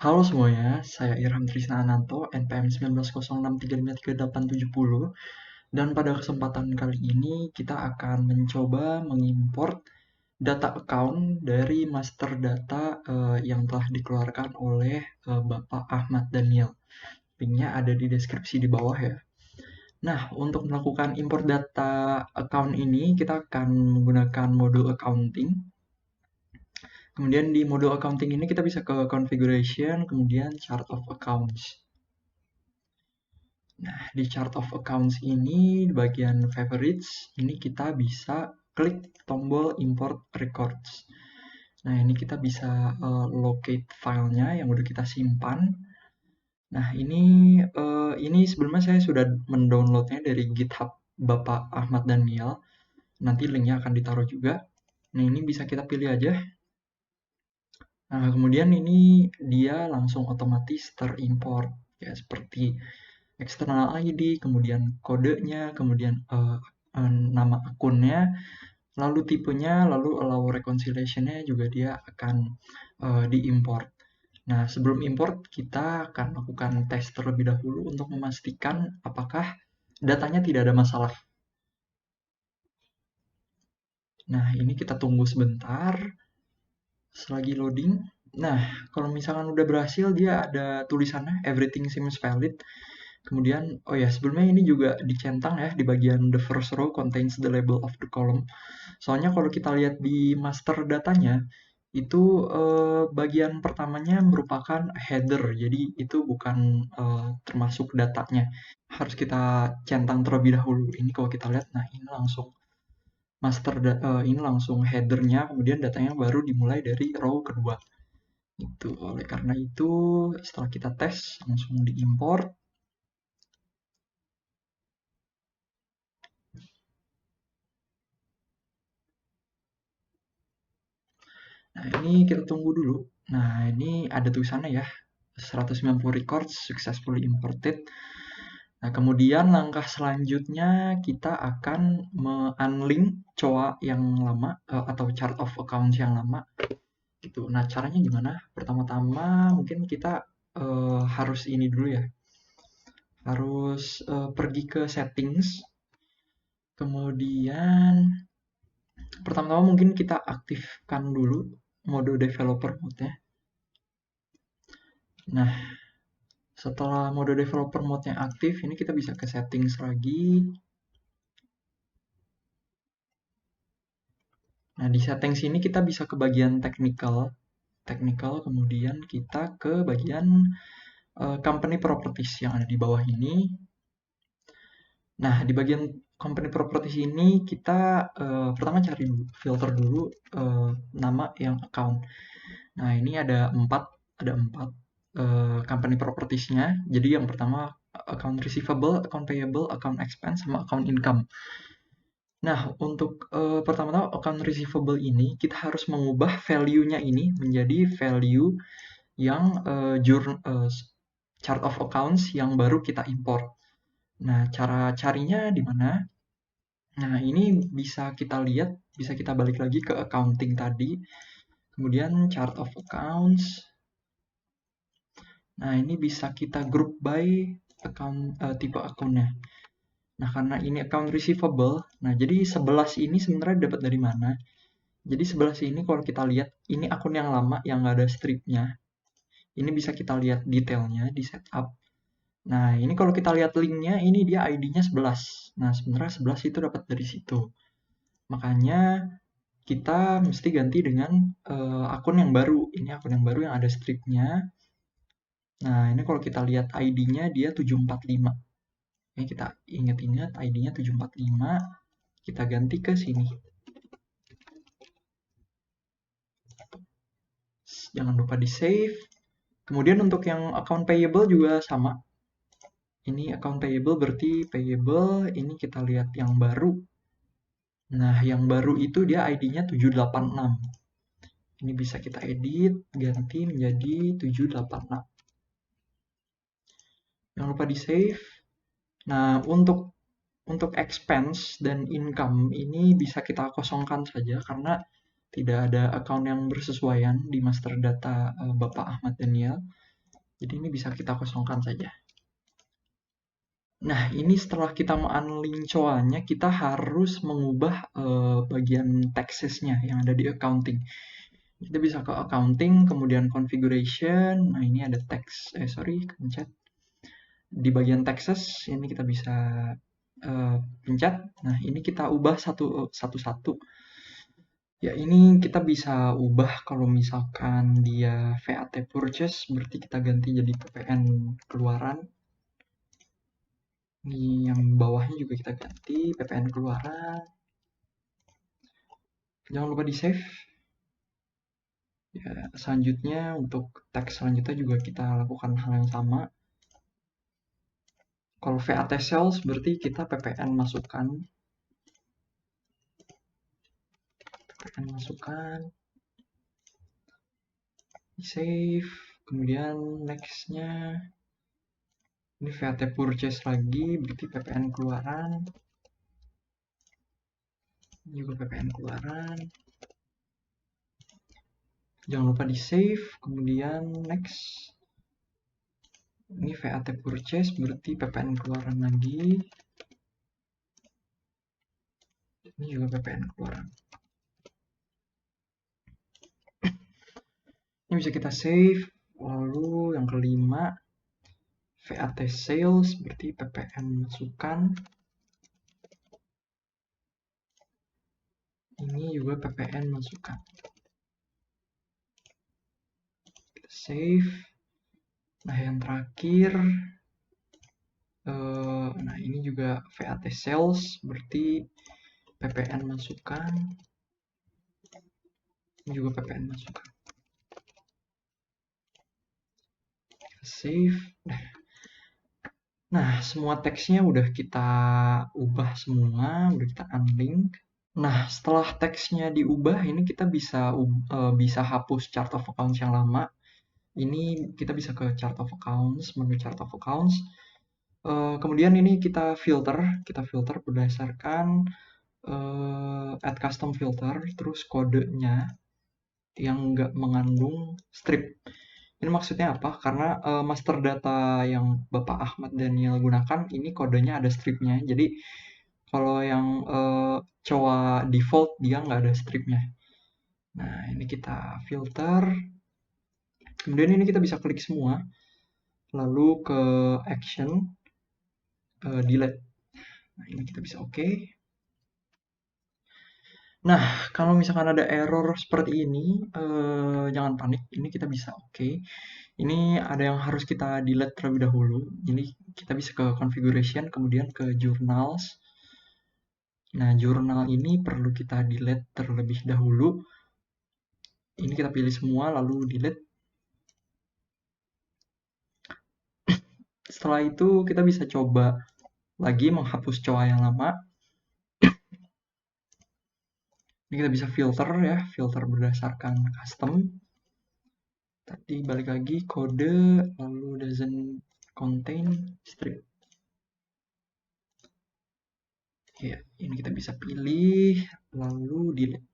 Halo semuanya, saya Irham Trisna Ananto, NPM 1906353870. Dan pada kesempatan kali ini kita akan mencoba mengimport data account dari master data yang telah dikeluarkan oleh Bapak Ahmad Daniel. Linknya ada di deskripsi di bawah ya. Nah, untuk melakukan import data account ini kita akan menggunakan modul accounting. Kemudian di modul accounting ini kita bisa ke configuration, kemudian chart of accounts. Nah, di chart of accounts ini, di bagian favorites, ini kita bisa klik tombol import records. Nah, ini kita bisa locate filenya yang udah kita simpan. Nah, ini sebelumnya saya sudah mendownloadnya dari GitHub Bapak Ahmad Daniel. Nanti linknya akan ditaruh juga. Nah, ini bisa kita pilih aja. Nah, kemudian ini dia langsung otomatis terimport. Ya, seperti external ID, kemudian kodenya, kemudian nama akunnya, lalu tipenya, lalu allow reconciliation-nya juga dia akan diimport. Nah, sebelum import kita akan lakukan tes terlebih dahulu untuk memastikan apakah datanya tidak ada masalah. Nah, ini kita tunggu sebentar selagi loading. Nah, kalau misalkan udah berhasil, dia ada tulisannya everything seems valid. Kemudian, oh ya, sebelumnya ini juga dicentang ya di bagian the first row contains the label of the column. Soalnya kalau kita lihat di master datanya, itu bagian pertamanya merupakan header, jadi itu bukan termasuk datanya. Harus kita centang terlebih dahulu. Ini kalau kita lihat, nah ini langsung ini langsung headernya, kemudian datanya baru dimulai dari row kedua. Itu oleh karena itu setelah kita tes langsung diimport. Nah, ini kita tunggu dulu. Nah, ini ada tulisannya ya. 190 records successfully imported. Nah, kemudian langkah selanjutnya kita akan me-unlink COA yang lama atau chart of accounts yang lama. Gitu. Nah, caranya gimana? Pertama-tama mungkin kita harus ini dulu ya. Harus pergi ke settings. Kemudian pertama-tama mungkin kita aktifkan dulu mode developer mode-nya. Nah, setelah mode developer mode-nya aktif, ini kita bisa ke settings lagi. Nah, di settings ini kita bisa ke bagian technical, kemudian kita ke bagian company properties yang ada di bawah ini. Nah, di bagian company properties ini kita pertama cari dulu, filter dulu nama yang account. Nah, ini ada empat company properties-nya. Jadi yang pertama account receivable, account payable, account expense, sama account income. Nah, untuk pertama-tama account receivable ini kita harus mengubah value-nya ini menjadi value yang chart of accounts yang baru kita import. Nah, cara carinya di mana? Nah, ini bisa kita lihat, bisa kita balik lagi ke accounting tadi. Kemudian chart of accounts. Nah, ini bisa kita group by account tipe akunnya. Nah, karena ini account receivable, nah jadi 11 ini sebenarnya dapat dari mana? Jadi 11 ini kalau kita lihat, ini akun yang lama yang nggak ada stripnya. Ini bisa kita lihat detailnya di setup. Nah, ini kalau kita lihat linknya, ini dia ID-nya 11. Nah, sebenarnya 11 itu dapat dari situ. Makanya kita mesti ganti dengan akun yang baru. Ini akun yang baru yang ada stripnya. Nah, ini kalau kita lihat ID-nya dia 745. Ini kita ingat-ingat ID-nya 745. Kita ganti ke sini. Jangan lupa di save. Kemudian untuk yang account payable juga sama. Ini account payable berarti payable, ini kita lihat yang baru. Nah, yang baru itu dia ID-nya 786. Ini bisa kita edit, ganti menjadi 786. Jangan lupa di save. Nah, untuk expense dan income ini bisa kita kosongkan saja karena tidak ada account yang bersesuaian di master data Bapak Ahmad Daniel. Jadi ini bisa kita kosongkan saja. Nah, ini setelah kita men-unlink COA-nya, kita harus mengubah bagian taxes-nya yang ada di accounting. Kita bisa ke accounting, kemudian configuration. Nah, ini ada tax, pencet. Di bagian taxes, ini kita bisa pencet. Nah, ini kita ubah satu-satu. Ya, ini kita bisa ubah kalau misalkan dia VAT purchase, berarti kita ganti jadi PPN keluaran. Ini yang bawahnya juga kita ganti PPN keluaran. Jangan lupa di save. Ya, selanjutnya untuk teks selanjutnya juga kita lakukan hal yang sama. Kalau VAT sales berarti kita PPN masukkan. Di save. Kemudian nextnya ini VAT purchase lagi, berarti PPN keluaran. Ini juga PPN keluaran. Jangan lupa di save, kemudian next. Ini VAT purchase, berarti PPN keluaran lagi. Ini juga PPN keluaran. Ini bisa kita save. Lalu yang kelima, VAT sales, berarti PPN masukan. Ini juga PPN masukan. Kita save. Nah, yang terakhir, nah ini juga VAT sales, berarti PPN masukan. Ini juga PPN masukan. Kita save. Nah, semua teksnya udah kita ubah semua, udah kita unlink. Nah, setelah teksnya diubah, ini kita bisa hapus chart of accounts yang lama. Ini kita bisa ke chart of accounts, menu chart of accounts. Kemudian ini kita filter berdasarkan add custom filter, terus kodenya yang nggak mengandung strip. Ini maksudnya apa? Karena master data yang Bapak Ahmad Daniel gunakan, ini kodenya ada stripnya. Jadi kalau yang COA default, dia nggak ada stripnya. Nah, ini kita filter. Kemudian ini kita bisa klik semua. Lalu ke action, delete. Nah, ini kita bisa oke. Nah, kalau misalkan ada error seperti ini, jangan panik. Ini kita bisa oke. Ini ada yang harus kita delete terlebih dahulu. Ini kita bisa ke configuration, kemudian ke journals. Nah, jurnal ini perlu kita delete terlebih dahulu. Ini kita pilih semua, lalu delete. Setelah itu kita bisa coba lagi menghapus COA yang lama. Ini kita bisa filter ya, filter berdasarkan custom. Tadi balik lagi kode, lalu doesn't contain strip. Ya, ini kita bisa pilih, lalu delete.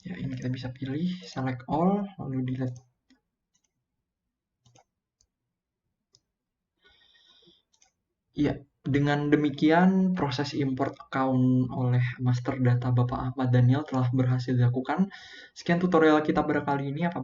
Ya, ini kita bisa pilih, select all, lalu delete. Ya, dengan demikian proses import account oleh master data Bapak Ahmad Daniel telah berhasil dilakukan. Sekian tutorial kita pada kali ini.